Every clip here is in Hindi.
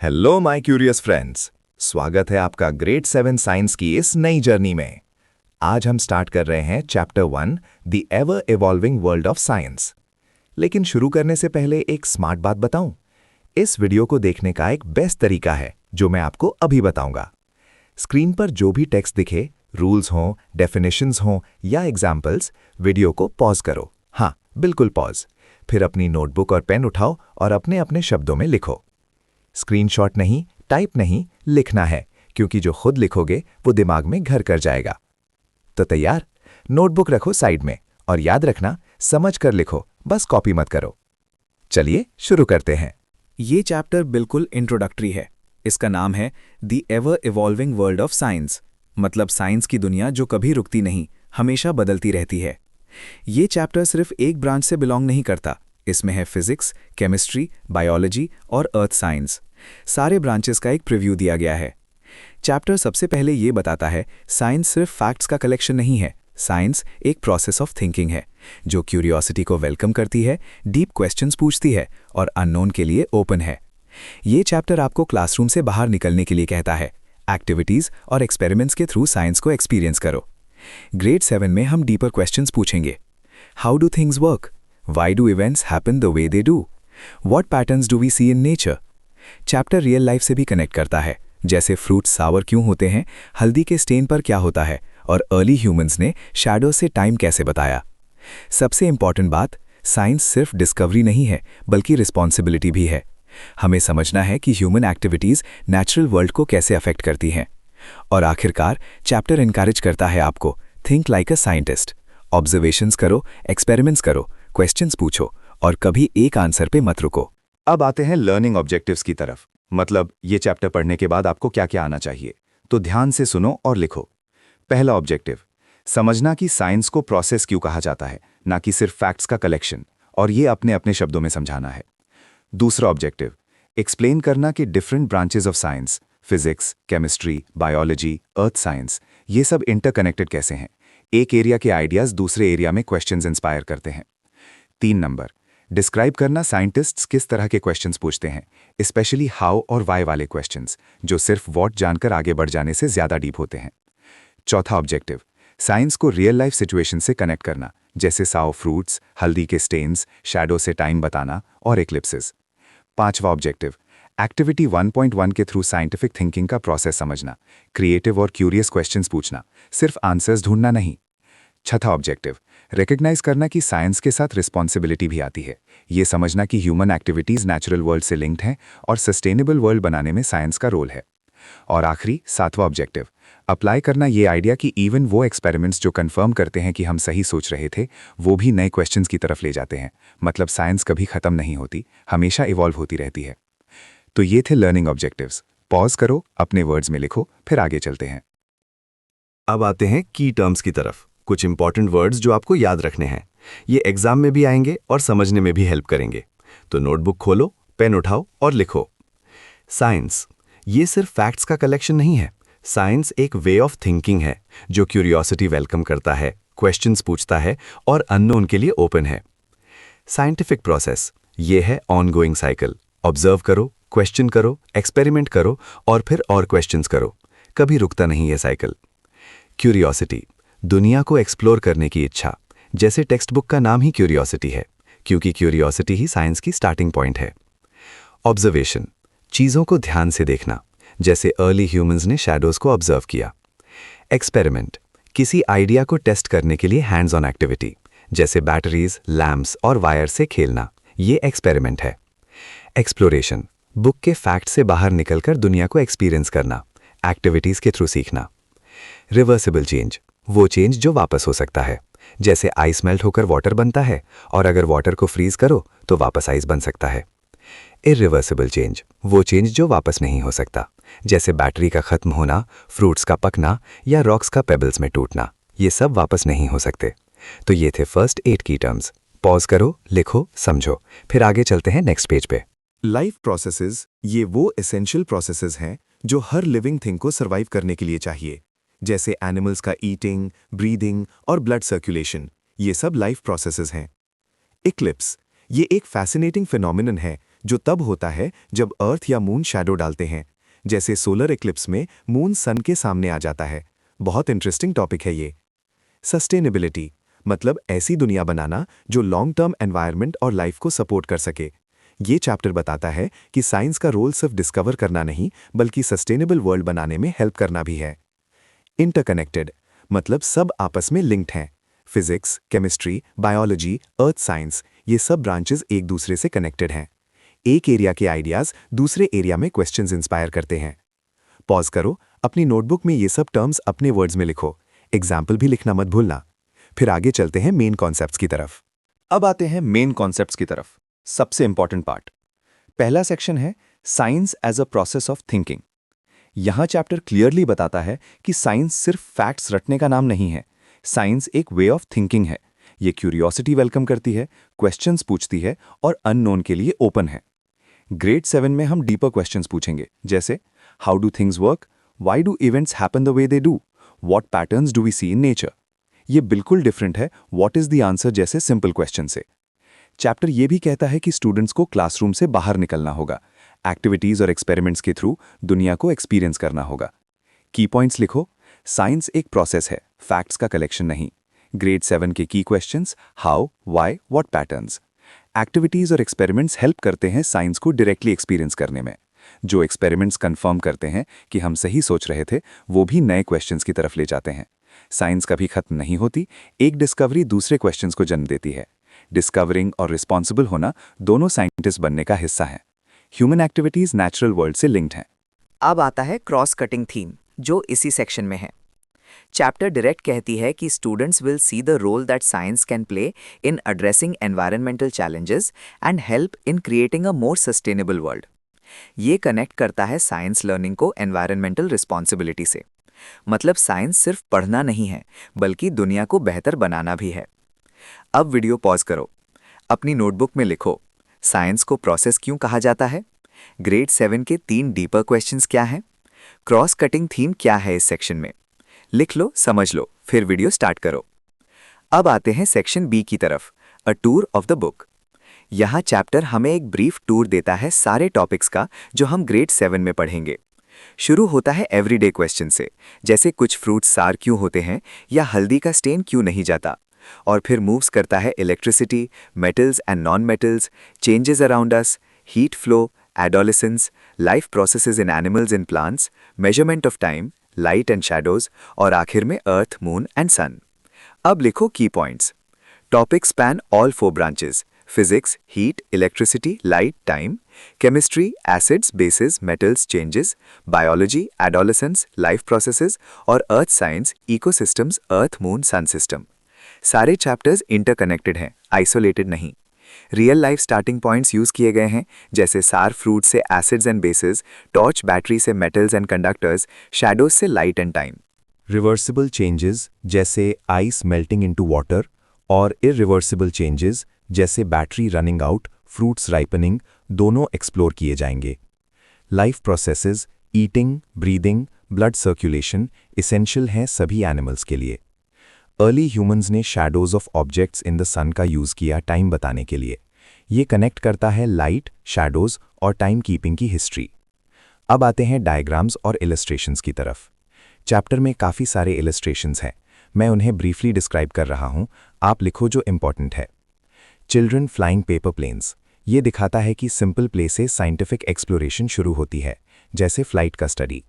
Hello my curious friends. स्वागत है आपका ग्रेड 7 साइंस की इस नई जर्नी में। आज हम स्टार्ट कर रहे हैं chapter 1 the ever evolving world of science. लेकिन शुरू करने से पहले एक स्मार्ट बात बताऊं। इस वीडियो को देखने का एक बेस्ट तरीका है जो मैं आपको अभी बताऊंगा। स्क्रीन पर जो भी टेक्स्ट दिखे, रूल्स हों, डेफिनेशंस हों या एग्जाम्पल्स, वीडियो को पॉज करो। हाँ, बिल्कुल पॉज। फिर अपनी नोटबुक और पेन उठाओ और अपने अपने शब्दों में लिखो। स्क्रीनशॉट नहीं, टाइप नहीं, लिखना है, क्योंकि जो खुद लिखोगे वो दिमाग में घर कर जाएगा। तो तैयार? नोटबुक रखो साइड में और याद रखना, समझ कर लिखो, बस कॉपी मत करो। चलिए शुरू करते हैं। ये चैप्टर बिल्कुल इंट्रोडक्टरी है। इसका नाम है the ever evolving world of science, मतलब साइंस की दुनिया जो कभी रुकती नहीं, हमेशा बदलती रहती है। ये चैप्टर सिर्फ एक ब्रांच से बिलोंग नहीं करता। इसमें है फिजिक्स, केमिस्ट्री, बायोलॉजी और अर्थ साइंस। सारे ब्रांचेस का एक प्रीव्यू दिया गया है। चैप्टर सबसे पहले ये बताता है साइंस सिर्फ फैक्ट्स का कलेक्शन नहीं है। साइंस एक प्रोसेस ऑफ थिंकिंग है जो क्यूरियोसिटी को वेलकम करती है, डीप क्वेश्चंस पूछती है और अननोन के लिए ओपन है। ये चैप्टर आपको क्लासरूम से बाहर निकलने के लिए कहता है। एक्टिविटीज और एक्सपेरिमेंट्स के थ्रू साइंस को एक्सपीरियंस करो। ग्रेड 7 में हम डीपर क्वेश्चंस पूछेंगे। How do things work? Why do events happen the way they do? What patterns do we see in nature? Chapter real life से भी कनेक्ट करता है, जैसे फ्रूट्स सावर क्यों होते हैं, हल्दी के स्टेन पर क्या होता है और अर्ली ह्यूमंस ने शैडो से टाइम कैसे बताया। सबसे इंपॉर्टेंट बात, साइंस सिर्फ डिस्कवरी नहीं है बल्कि रिस्पॉन्सिबिलिटी भी है। हमें समझना है कि ह्यूमन एक्टिविटीज नेचुरल वर्ल्ड को कैसे अफेक्ट करती हैं। और आखिरकार चैप्टर इनकरेज करता है आपको think like a scientist. Observations करो, एक्सपेरिमेंट्स करो, क्वेश्चंस पूछो और कभी एक आंसर पे मत रुको। अब आते हैं लर्निंग ऑब्जेक्टिव्स की तरफ, मतलब ये चैप्टर पढ़ने के बाद आपको क्या क्या आना चाहिए। तो ध्यान से सुनो और लिखो। पहला ऑब्जेक्टिव, समझना कि साइंस को प्रोसेस क्यों कहा जाता है, ना कि सिर्फ फैक्ट्स का कलेक्शन, और ये अपने अपने शब्दों में समझाना है। दूसरा ऑब्जेक्टिव, एक्सप्लेन करना कि different branches of science, physics, chemistry, biology, earth science, ये सब इंटरकनेक्टेड कैसे हैं। एक एरिया के आइडियाज दूसरे एरिया में क्वेश्चंस इंस्पायर करते हैं। 3 नंबर, डिस्क्राइब करना साइंटिस्ट्स किस तरह के क्वेश्चंस पूछते हैं, स्पेशली हाउ और वाई वाले क्वेश्चंस, जो सिर्फ व्हाट जानकर आगे बढ़ जाने से ज्यादा डीप होते हैं। चौथा ऑब्जेक्टिव, साइंस को रियल लाइफ सिचुएशन से कनेक्ट करना, जैसे साओ फ्रूट्स, हल्दी के स्टेन्स, शैडो से टाइम बताना और एक्लिप्सेस। पांचवा ऑब्जेक्टिव, एक्टिविटी 1.1 के थ्रू साइंटिफिक थिंकिंग का प्रोसेस समझना, क्रिएटिव और क्यूरियस क्वेश्चंस पूछना, सिर्फ आंसर्स ढूंढना नहीं। छठा ऑब्जेक्टिव, रिकग्नाइज करना कि साइंस के साथ रिस्पॉन्सिबिलिटी भी आती है। ये समझना कि ह्यूमन एक्टिविटीज नेचुरल वर्ल्ड से लिंक्ड हैं और सस्टेनेबल वर्ल्ड बनाने में साइंस का रोल है। और आखिरी 7वां ऑब्जेक्टिव, अप्लाई करना ये आइडिया कि इवन वो एक्सपेरिमेंट्स जो कंफर्म करते हैं कि हम सही सोच रहे थे, वो भी नए क्वेश्चंस की तरफ ले जाते हैं। मतलब साइंस कभी खत्म नहीं होती, हमेशा इवॉल्व होती रहती है। तो ये थे लर्निंग ऑब्जेक्टिव्स। पॉज करो, अपने वर्ड्स में लिखो, फिर आगे चलते हैं। अब आते हैं की टर्म्स की तरफ। कुछ इंपॉर्टेंट वर्ड्स जो आपको याद रखने हैं। ये एग्जाम में भी आएंगे और समझने में भी हेल्प करेंगे। तो नोटबुक खोलो, पेन उठाओ और लिखो। साइंस, ये सिर्फ फैक्ट्स का कलेक्शन नहीं है। साइंस एक वे ऑफ थिंकिंग है जो क्यूरियोसिटी वेलकम करता है, क्वेश्चंस पूछता है और अननोन के लिए ओपन है। साइंटिफिक प्रोसेस, ये है ऑनगोइंग साइकिल। ऑब्जर्व करो, क्वेश्चन करो, एक्सपेरिमेंट करो और फिर और क्वेश्चंस करो। कभी रुकता नहीं ये साइकिल। क्यूरियोसिटी, दुनिया को एक्सप्लोर करने की इच्छा, जैसे टेक्स्ट बुक का नाम ही क्यूरियोसिटी है, क्योंकि क्यूरियोसिटी ही साइंस की स्टार्टिंग पॉइंट है। ऑब्जर्वेशन, चीज़ों को ध्यान से देखना, जैसे अर्ली ह्यूमंस ने शैडोज को ऑब्जर्व किया। एक्सपेरिमेंट, किसी आइडिया को टेस्ट करने के लिए हैंड्स ऑन एक्टिविटी, जैसे बैटरीज, लैम्प्स और वायर से खेलना, ये एक्सपेरिमेंट है। एक्सप्लोरेशन, बुक के फैक्ट से बाहर निकलकर दुनिया को एक्सपीरियंस करना, एक्टिविटीज के थ्रू सीखना। रिवर्सिबल चेंज, वो चेंज जो वापस हो सकता है, जैसे आइस मेल्ट होकर वाटर बनता है और अगर वाटर को फ्रीज करो तो वापस आइस बन सकता है। इरिवर्सिबल चेंज, वो चेंज जो वापस नहीं हो सकता, जैसे बैटरी का खत्म होना, फ्रूट्स का पकना या रॉक्स का पेबल्स में टूटना, ये सब वापस नहीं हो सकते। तो ये थे फर्स्ट 8 की टर्म्स। पॉज करो, लिखो, समझो, फिर आगे चलते हैं नेक्स्ट पेज पे। लाइफ प्रोसेसेस, ये वो एसेंशियल प्रोसेसेस हैं जो हर लिविंग थिंग को सर्वाइव करने के लिए चाहिए, जैसे एनिमल्स का ईटिंग, ब्रीदिंग और ब्लड सर्कुलेशन, ये सब लाइफ प्रोसेसेस हैं। इक्लिप्स, ये एक फैसिनेटिंग फिनोमिनन है जो तब होता है जब अर्थ या मून शैडो डालते हैं, जैसे सोलर इक्लिप्स में मून सन के सामने आ जाता है। बहुत इंटरेस्टिंग टॉपिक है ये। सस्टेनेबिलिटी मतलब ऐसी दुनिया बनाना जो लॉन्ग टर्म एनवायरनमेंट और लाइफ को सपोर्ट कर सके। ये चैप्टर बताता है कि साइंस का रोल सिर्फ डिस्कवर करना नहीं बल्कि सस्टेनेबल वर्ल्ड बनाने में हेल्प करना भी है। इंटरकनेक्टेड मतलब सब आपस में लिंक्ड हैं। Physics, chemistry, biology, earth science ये सब ब्रांचेस एक दूसरे से कनेक्टेड हैं। एक एरिया के आइडियाज दूसरे एरिया में क्वेश्चंस इंस्पायर करते हैं। पॉज करो, अपनी नोटबुक में ये सब टर्म्स अपने वर्ड्स में लिखो। एग्जाम्पल भी लिखना मत भूलना। फिर आगे चलते हैं मेन कॉन्सेप्ट्स की तरफ। अब आते हैं मेन कॉन्सेप्ट्स की तरफ, सबसे इंपॉर्टेंट पार्ट। पहला सेक्शन है science as a process of thinking. यहां चैप्टर क्लियरली बताता है कि साइंस सिर्फ फैक्ट्स रटने का नाम नहीं है। साइंस एक वे ऑफ थिंकिंग है। ये क्यूरियोसिटी वेलकम करती है, क्वेश्चंस पूछती है और अननोन के लिए ओपन है। ग्रेड 7 में हम डीपर क्वेश्चंस पूछेंगे, जैसे how do things work, why do events happen the way they do, what patterns do we see in nature. ये बिल्कुल डिफरेंट है व्हाट इज द आंसर जैसे सिंपल क्वेश्चन से। चैप्टर ये भी कहता है कि स्टूडेंट्स को क्लासरूम से बाहर निकलना होगा, एक्टिविटीज और एक्सपेरिमेंट्स के थ्रू दुनिया को एक्सपीरियंस करना होगा। की पॉइंट्स लिखो। साइंस एक प्रोसेस है, फैक्ट्स का कलेक्शन नहीं। ग्रेड 7 के की questions how, why, what patterns. Activities और एक्सपेरिमेंट्स हेल्प करते हैं साइंस को डायरेक्टली एक्सपीरियंस करने में। जो एक्सपेरिमेंट्स कंफर्म करते हैं कि हम सही सोच रहे थे, वो भी नए क्वेश्चंस की तरफ ले जाते हैं। साइंस कभी खत्म नहीं होती, एक डिस्कवरी दूसरे क्वेश्चंस को जन्म देती है। डिस्कवरिंग और रिस्पॉन्सिबल होना दोनों साइंटिस्ट बनने का हिस्सा है। ह्यूमन एक्टिविटीज नेचुरल वर्ल्ड से लिंक्ड हैं। अब आता है क्रॉस कटिंग थीम, जो इसी सेक्शन में है। चैप्टर डायरेक्ट कहती है कि students will see the role that science can play in addressing environmental challenges and help in creating a more sustainable world. ये कनेक्ट करता है साइंस लर्निंग को एनवायरमेंटल रिस्पॉन्सिबिलिटी से। मतलब साइंस सिर्फ पढ़ना नहीं है, बल्कि दुनिया को बेहतर बनाना भी है। अब वीडियो पॉज करो, अपनी नोटबुक में लिखो, साइंस को प्रोसेस क्यों कहा जाता है, ग्रेड 7 के 3 डीपर क्वेश्चंस क्या हैं, क्रॉस कटिंग थीम क्या है इस सेक्शन में। लिख लो, समझ लो, फिर वीडियो स्टार्ट करो। अब आते हैं सेक्शन बी की तरफ, a tour of the book. यहाँ चैप्टर हमें एक ब्रीफ टूर देता है सारे टॉपिक्स का जो हम ग्रेड 7 में पढ़ेंगे। शुरू होता है एवरीडे क्वेश्चन से, जैसे कुछ फ्रूट्स सार क्यों होते हैं या हल्दी का स्टेन क्यों नहीं जाता। और फिर मूव्स करता है electricity, metals and non metals, changes around us, heat flow, adolescence, life processes in animals and plants, measurement of time, light and shadows और आखिर में अर्थ, मून एंड सन। अब लिखो की points. Topic span all 4 branches: physics, heat, electricity, light, time; chemistry, acids, basis, metals, changes; biology, adolescence, life processes और अर्थ साइंस, इकोसिस्टम्स, अर्थ, मून, सन सिस्टम। सारे चैप्टर्स इंटरकनेक्टेड हैं, आइसोलेटेड नहीं। Real life starting points use किए गए हैं, जैसे सार फ्रूट से acids and bases, torch battery से मेटल्स एंड कंडक्टर्स, शैडोज से light and time. Reversible changes जैसे आइस मेल्टिंग इनटू वाटर और इरिवर्सिबल चेंजेस जैसे battery running out, fruits ripening दोनों एक्सप्लोर किए जाएंगे। Life processes, eating, breathing, blood circulation essential हैं सभी एनिमल्स के लिए। अर्ली ह्यूमंस ने shadows of objects in the sun का यूज़ किया टाइम बताने के लिए। ये कनेक्ट करता है लाइट, शैडोज और टाइम कीपिंग की हिस्ट्री। अब आते हैं डायग्राम्स और इलस्ट्रेशंस की तरफ। चैप्टर में काफ़ी सारे इलस्ट्रेशंस हैं, मैं उन्हें ब्रीफली डिस्क्राइब कर रहा हूँ, आप लिखो जो इम्पॉर्टेंट है। चिल्ड्रन फ्लाइंग पेपर प्लेन्स, ये दिखाता है कि सिंपल प्ले से साइंटिफिक एक्सप्लोरेशन शुरू होती है, जैसे फ्लाइट का study.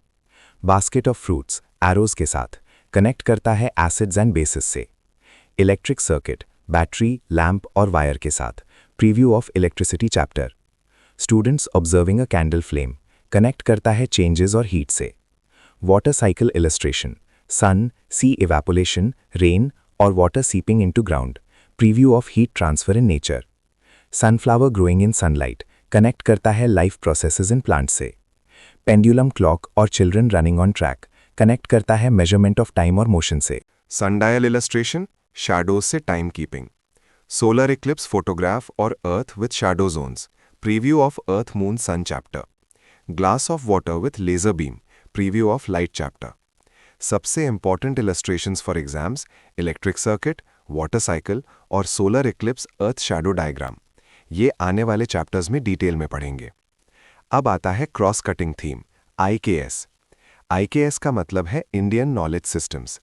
Basket of fruits arrows के साथ कनेक्ट करता है एसिड्स एंड बेसिस से। इलेक्ट्रिक सर्किट, बैटरी, लैंप और वायर के साथ preview of electricity chapter. Students observing a candle flame connect करता है चेंजेस और हीट से। वाटर साइकिल इलस्ट्रेशन, सन, सी इवेपोरेशन, रेन और water seeping into ground, preview of heat transfer in nature. Sunflower growing in sunlight connect करता है लाइफ प्रोसेसेस इन प्लांट से। पेंडुलम क्लॉक और children running on track connect करता है मेजरमेंट ऑफ टाइम और मोशन से। सनडायल इलस्ट्रेशन, शैडोज से time keeping. Solar eclipse photograph और earth with shadow zones, preview of earth, moon, sun chapter. Glass of water with laser beam, preview of light chapter. सबसे important illustrations for exams, electric circuit, water cycle और सोलर इक्लिप्स अर्थ शैडो डायग्राम। ये आने वाले चैप्टर्स में डिटेल में पढ़ेंगे। अब आता है cross cutting theme, IKS। IKS का मतलब है Indian knowledge systems.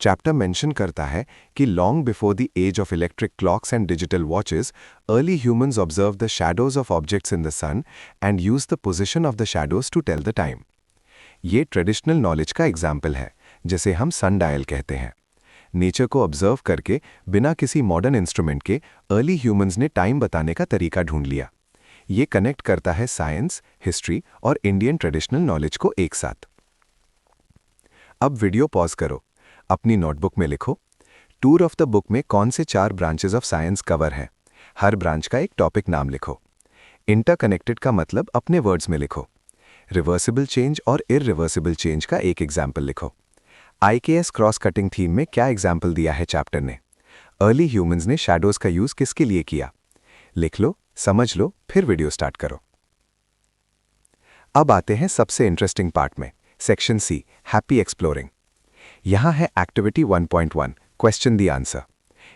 Chapter mention करता है कि long before the age of electric clocks and digital watches, early humans observe the shadows of objects in the sun and use the position of the shadows to tell the time. ये ट्रेडिशनल नॉलेज का एग्जाम्पल है, जिसे हम सन डायल कहते हैं। नेचर को ऑब्जर्व करके बिना किसी मॉडर्न इंस्ट्रूमेंट के अर्ली ह्यूमंस ने टाइम बताने का तरीका ढूंढ लिया। ये कनेक्ट करता है साइंस, हिस्ट्री और इंडियन ट्रेडिशनल नॉलेज को एक साथ। अब वीडियो पॉज करो, अपनी नोटबुक में लिखो, टूर ऑफ द बुक में कौन से 4 ब्रांचेस ऑफ साइंस कवर हैं। हर ब्रांच का एक टॉपिक नाम लिखो। इंटरकनेक्टेड का मतलब अपने वर्ड्स में लिखो। रिवर्सिबल चेंज और इररिवर्सिबल चेंज का एक एग्जाम्पल लिखो। IKS क्रॉस कटिंग थीम में क्या एग्जाम्पल दिया है चैप्टर ने? अर्ली ह्यूमंस ने शैडोज का यूज किसके लिए किया? लिख लो, समझ लो, फिर वीडियो स्टार्ट करो। अब आते हैं सबसे इंटरेस्टिंग पार्ट में, सेक्शन C, हैप्पी एक्सप्लोरिंग। यहां है एक्टिविटी 1.1, क्वेश्चन द आंसर।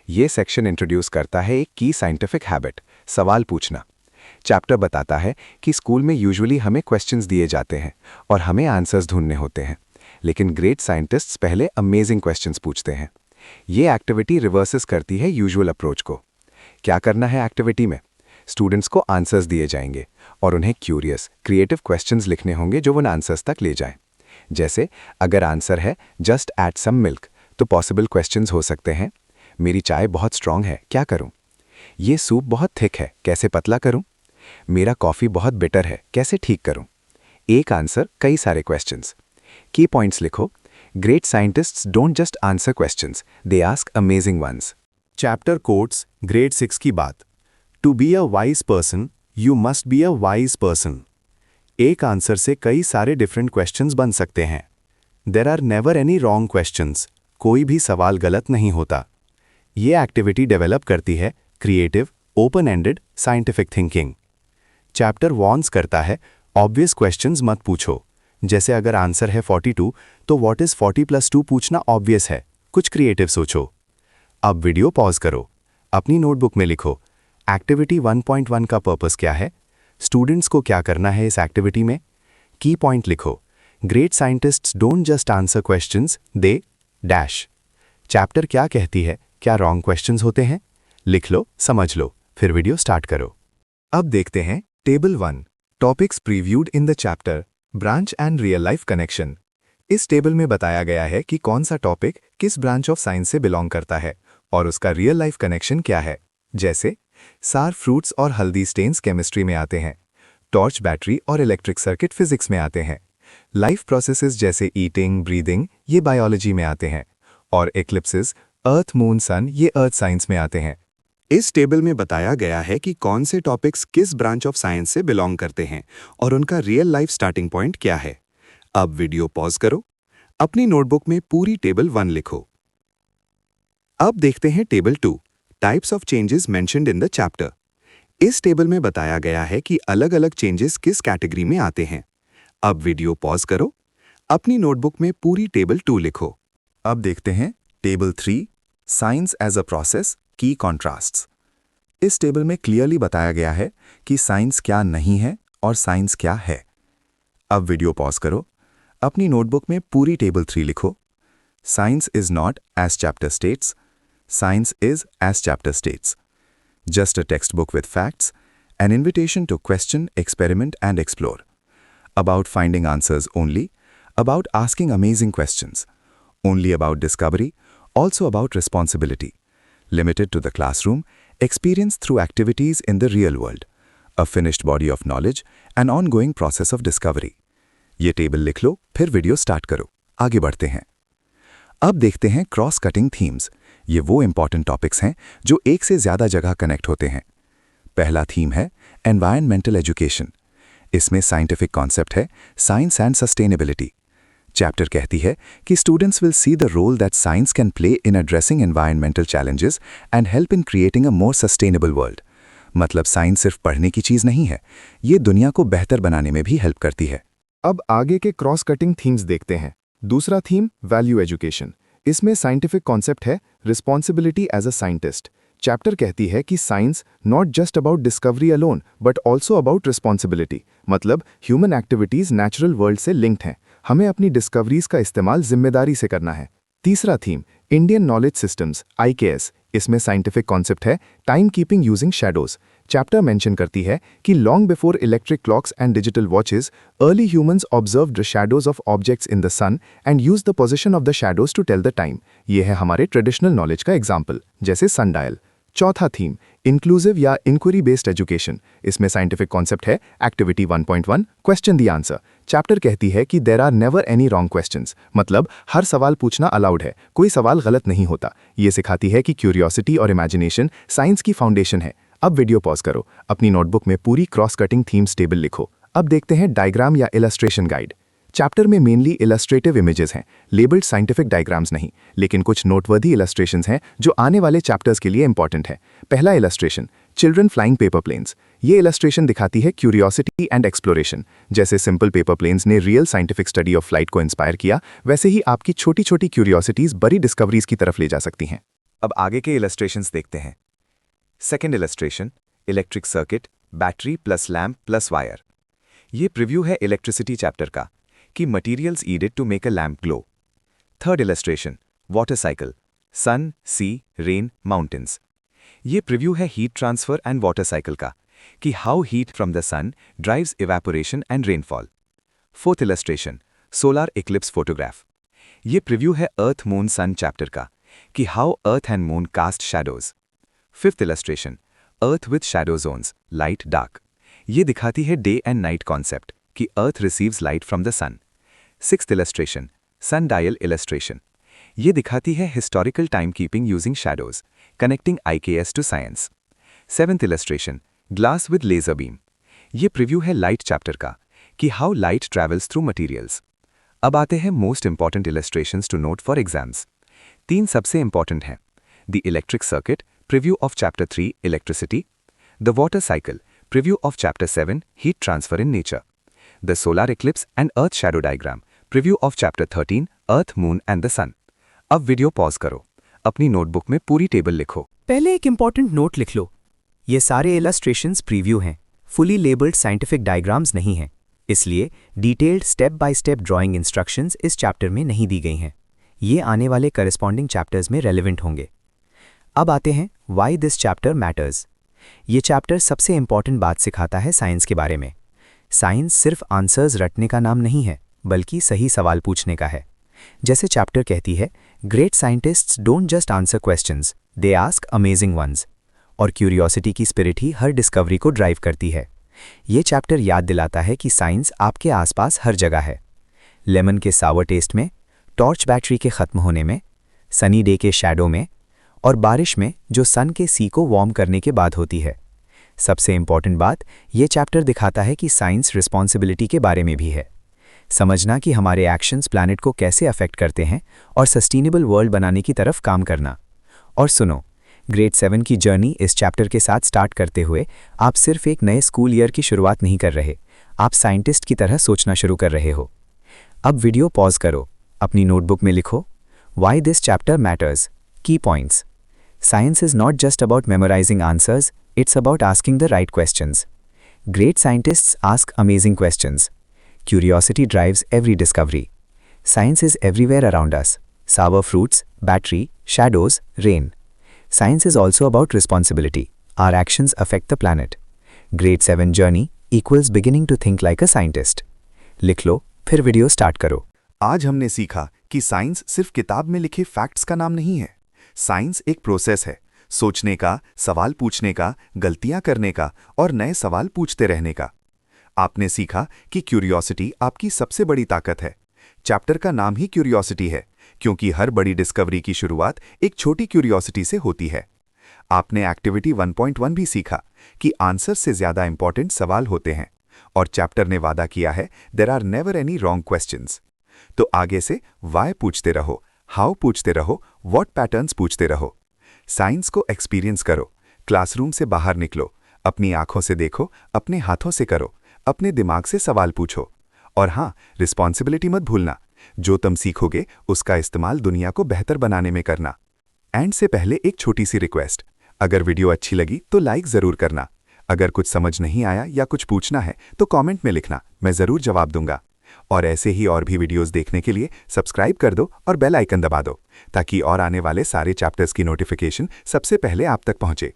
ये सेक्शन इंट्रोड्यूस करता है एक की साइंटिफिक हैबिट, सवाल पूछना। चैप्टर बताता है कि स्कूल में यूजुअली हमें क्वेश्चंस दिए जाते हैं और हमें आंसर्स ढूंढने होते हैं, लेकिन ग्रेट साइंटिस्ट्स पहले अमेजिंग क्वेश्चंस पूछते हैं। ये एक्टिविटी रिवर्सेस करती है यूजुअल अप्रोच को। क्या करना है एक्टिविटी में? स्टूडेंट्स को आंसर्स दिए जाएंगे और उन्हें क्यूरियस, क्रिएटिव क्वेश्चंस लिखने होंगे जो उन आंसर्स तक ले जाएं। जैसे अगर आंसर है जस्ट ऐड सम मिल्क, तो पॉसिबल क्वेश्चंस हो सकते हैं, मेरी चाय बहुत स्ट्रांग है, क्या करूं? ये सूप बहुत थिक है, कैसे पतला करूं? मेरा कॉफ़ी बहुत बिटर है, कैसे ठीक करूं? एक आंसर, कई सारे क्वेश्चंस। की पॉइंट्स लिखो। Great scientists don't just answer questions, they ask amazing ones. Chapter quotes, grade 6 की बात। To be a wise person, you must be a wise person. एक आंसर से कई सारे डिफरेंट क्वेश्चंस बन सकते हैं। There are never any wrong questions, कोई भी सवाल गलत नहीं होता। ये एक्टिविटी डेवलप करती है creative, open ended scientific thinking. Chapter warns करता है ऑब्वियस क्वेश्चंस मत पूछो। जैसे अगर आंसर है 42, तो व्हाट इज 40 + 2 पूछना ऑब्वियस है, कुछ क्रिएटिव सोचो। अब वीडियो पॉज करो, अपनी नोटबुक में लिखो, एक्टिविटी 1.1 का पर्पस क्या है? स्टूडेंट्स को क्या करना है इस एक्टिविटी में? की पॉइंट लिखो। Great scientists don't just answer questions, they dash. Chapter क्या कहती है, क्या रॉन्ग क्वेश्चंस होते हैं? लिख लो, समझ लो, फिर वीडियो स्टार्ट करो। अब देखते हैं table 1, topics previewed in the chapter, branch and real life connection. इस टेबल में बताया गया है कि कौन सा टॉपिक किस ब्रांच ऑफ साइंस से बिलोंग करता है और उसका रियल लाइफ कनेक्शन क्या है। जैसे सार फ्रूट्स और हल्दी स्टेन्स केमिस्ट्री में आते हैं, टॉर्च बैटरी और इलेक्ट्रिक सर्किट फिजिक्स में आते हैं, लाइफ प्रोसेसेस जैसे ईटिंग, ब्रीदिंग ये बायोलॉजी में आते हैं, और एक्लिप्सिस, अर्थ, मून, सन ये अर्थ साइंस में आते हैं। इस टेबल में बताया गया है कि कौन से टॉपिक्स किस ब्रांच ऑफ साइंस से बिलोंग करते हैं और उनका रियल लाइफ स्टार्टिंग पॉइंट क्या है। अब वीडियो पॉज करो, अपनी नोटबुक में पूरी टेबल 1 लिखो। अब देखते हैं table 2, types of changes mentioned in the chapter. इस टेबल में बताया गया है कि अलग अलग चेंजेस किस कैटेगरी में आते हैं। अब वीडियो पॉज करो, अपनी नोटबुक में पूरी टेबल 2 लिखो। अब देखते हैं table 3, science as a process, की कॉन्ट्रास्ट्स। इस टेबल में क्लियरली बताया गया है कि साइंस क्या नहीं है और साइंस क्या है। अब वीडियो पॉज करो, अपनी नोटबुक में पूरी टेबल 3 लिखो। Science is not as chapter states, science is as chapter states. Just a textbook with facts, an invitation to question, experiment and explore. About finding answers only, about asking amazing questions. Only about discovery, also about responsibility. Limited to the classroom, experience through activities in the real world. A finished body of knowledge, an ongoing process of discovery. ये टेबल लिख लो, फिर वीडियो स्टार्ट करो। आगे बढ़ते हैं। अब देखते हैं क्रॉस कटिंग थीम्स। ये वो इंपॉर्टेंट टॉपिक्स हैं जो एक से ज़्यादा जगह कनेक्ट होते हैं। पहला थीम है एनवायरनमेंटल एजुकेशन। इसमें साइंटिफिक कॉन्सेप्ट है साइंस एंड सस्टेनेबिलिटी। चैप्टर कहती है कि students will see the role that science can play in addressing environmental challenges and help in creating a more sustainable world. मतलब साइंस सिर्फ पढ़ने की चीज़ नहीं है, ये दुनिया को बेहतर बनाने में भी हेल्प करती है। अब आगे के क्रॉस कटिंग थीम्स देखते हैं। दूसरा थीम वैल्यू एजुकेशन। इसमें साइंटिफिक कॉन्सेप्ट है responsibility as a scientist. Chapter कहती है कि science not just about discovery alone but also about responsibility, मतलब ह्यूमन एक्टिविटीज नेचुरल वर्ल्ड से लिंक्ड हैं। हमें अपनी डिस्कवरीज का इस्तेमाल जिम्मेदारी से करना है। तीसरा theme Indian knowledge systems IKS। इसमें साइंटिफिक कॉन्सेप्ट है time keeping using shadows. Chapter mention करती है कि long before electric clocks and digital watches, early humans observed the shadows of objects in the sun and use the position of the shadows to tell the time. ये है हमारे ट्रेडिशनल नॉलेज का एग्जाम्पल, जैसे सनडायल। चौथा थीम इंक्लूसिव या इंक्वायरी बेस्ड एजुकेशन। इसमें साइंटिफिक कॉन्सेप्ट है activity 1.1 question the answer. Chapter कहती है कि there are never any wrong questions, मतलब हर सवाल पूछना अलाउड है, कोई सवाल गलत नहीं होता। ये सिखाती है कि क्यूरियोसिटी और इमेजिनेशन साइंस की फाउंडेशन है। अब वीडियो पॉज करो, अपनी नोटबुक में पूरी क्रॉस कटिंग थीम्स टेबल लिखो। अब देखते हैं डायग्राम या इलस्ट्रेशन गाइड। चैप्टर में मेनली इलस्ट्रेटिव इमेजेस हैं, लेबल्ड साइंटिफिक डायग्राम्स नहीं, लेकिन कुछ नोटवर्दी इलस्ट्रेशंस हैं जो आने वाले चैप्टर्स के लिए इंपॉर्टेंट है। पहला illustration children flying paper planes. ये इलस्ट्रेशन दिखाती है क्यूरियोसिटी एंड एक्सप्लोरेशन। जैसे सिंपल पेपर प्लेन्स ने real scientific study of flight को इंस्पायर किया, वैसे ही आपकी छोटी छोटी क्यूरियोसिटीज बड़ी डिस्कवरीज की तरफ ले जा सकती हैं। अब आगे के इलस्ट्रेशंस देखते हैं। Second illustration electric circuit, battery plus lamp plus wire. ये प्रिव्यू है इलेक्ट्रिसिटी चैप्टर का कि materials needed to make a lamp glow. Third illustration water cycle, sun, sea, rain, mountains. ये प्रिव्यू है heat transfer and water cycle का कि how heat from the sun drives evaporation and rainfall. Fourth illustration solar eclipse photograph. ये प्रिव्यू है अर्थ मून सन चैप्टर का कि how earth and moon cast shadows. Fifth illustration earth with shadow zones, light dark. ये दिखाती है डे एंड नाइट कॉन्सेप्ट कि earth receives light from the sun. Sixth illustration sun dial illustration. ये दिखाती है historical time keeping using shadows, connecting IKS to science. Seventh illustration glass with laser beam. ये प्रिव्यू है लाइट चैप्टर का कि how light travels through materials. अब आते हैं most important illustrations to note for exams. तीन सबसे इंपॉर्टेंट हैं, the electric circuit, preview of chapter 3 electricity, the water cycle, preview of chapter 7 heat transfer in nature, the solar eclipse and earth shadow diagram, preview of chapter 13 earth moon and the sun. अब वीडियो पॉज करो, अपनी नोटबुक में पूरी टेबल लिखो। पहले एक इंपॉर्टेंट नोट लिख लो, ये सारे इलस्ट्रेशंस प्रीव्यू हैं, फुली लेबल्ड साइंटिफिक डायग्राम्स नहीं हैं, इसलिए detailed step by step drawing instructions इस चैप्टर में नहीं दी गई हैं। ये आने वाले करस्पॉन्डिंग चैप्टर्स में रेलेवेंट होंगे। अब आते हैं वाई दिस चैप्टर मैटर्स। ये चैप्टर सबसे इंपॉर्टेंट बात सिखाता है साइंस के बारे में। साइंस सिर्फ आंसर्स रटने का नाम नहीं है, बल्कि सही सवाल पूछने का है। जैसे चैप्टर कहती है, great scientists don't just answer questions, they ask amazing ones. और क्यूरियोसिटी की स्पिरिट ही हर डिस्कवरी को ड्राइव करती है। ये चैप्टर याद दिलाता है कि साइंस आपके आसपास हर जगह है। लेमन के सावर टेस्ट में, टॉर्च बैटरी के ख़त्म होने में, सनी डे के शैडो में, और बारिश में जो सन के सी को वार्म करने के बाद होती है। सबसे इंपॉर्टेंट बात, ये चैप्टर दिखाता है कि साइंस रिस्पॉन्सिबिलिटी के बारे में भी है। समझना कि हमारे एक्शंस प्लैनेट को कैसे अफेक्ट करते हैं और सस्टेनेबल वर्ल्ड बनाने की तरफ काम करना। और सुनो, ग्रेड 7 की जर्नी इस चैप्टर के साथ स्टार्ट करते हुए आप सिर्फ एक नए स्कूल ईयर की शुरुआत नहीं कर रहे, आप साइंटिस्ट की तरह सोचना शुरू कर रहे हो। अब वीडियो पॉज करो, अपनी नोटबुक में लिखो, वाई दिस चैप्टर मैटर्स, की points. Science is not just about memorizing answers, it's about asking the right questions. Great scientists ask amazing questions. Curiosity drives every discovery. Science is everywhere around us. Sour fruits, battery, shadows, rain. Science is also about responsibility. Our actions affect the planet. Grade 7 journey equals beginning to think like a scientist. लिख लो, फिर वीडियो स्टार्ट करो। आज हमने सीखा कि साइंस सिर्फ किताब में लिखे फैक्ट्स का नाम नहीं है। साइंस एक प्रोसेस है, सोचने का, सवाल पूछने का, गलतियां करने का और नए सवाल पूछते रहने का। आपने सीखा कि क्यूरियोसिटी आपकी सबसे बड़ी ताकत है। चैप्टर का नाम ही क्यूरियोसिटी है, क्योंकि हर बड़ी डिस्कवरी की शुरुआत एक छोटी क्यूरियोसिटी से होती है। आपने एक्टिविटी 1.1 भी सीखा कि आंसर से ज्यादा इंपॉर्टेंट सवाल होते हैं, और चैप्टर ने वादा किया है there are never any wrong questions. तो आगे से वाई पूछते रहो, हाउ पूछते रहो, व्हाट पैटर्न्स पूछते रहो। साइंस को एक्सपीरियंस करो, क्लासरूम से बाहर निकलो, अपनी आंखों से देखो, अपने हाथों से करो, अपने दिमाग से सवाल पूछो। और हाँ, रिस्पॉन्सिबिलिटी मत भूलना, जो तुम सीखोगे उसका इस्तेमाल दुनिया को बेहतर बनाने में करना। एंड से पहले एक छोटी सी रिक्वेस्ट, अगर वीडियो अच्छी लगी तो लाइक ज़रूर करना। अगर कुछ समझ नहीं आया या कुछ पूछना है तो कमेंट में लिखना, मैं ज़रूर जवाब दूंगा। और ऐसे ही और भी वीडियोस देखने के लिए सब्सक्राइब कर दो और बेल आइकन दबा दो, ताकि और आने वाले सारे चैप्टर्स की नोटिफिकेशन सबसे पहले आप तक पहुंचे।